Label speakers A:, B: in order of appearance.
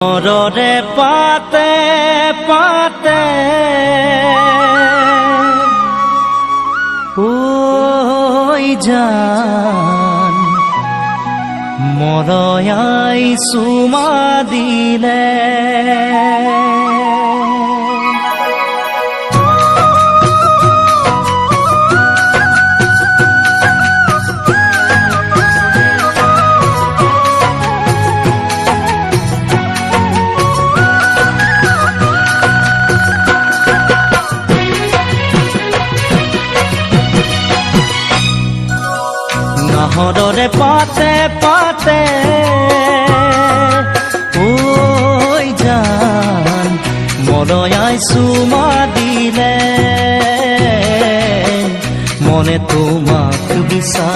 A: মররে পাতে পাতে ওই জান মরয়াই সুমা দিলে নহররে পাতে পাতে ওই জান মরয়াই সুমা দিলে মনে তোমাক বিচার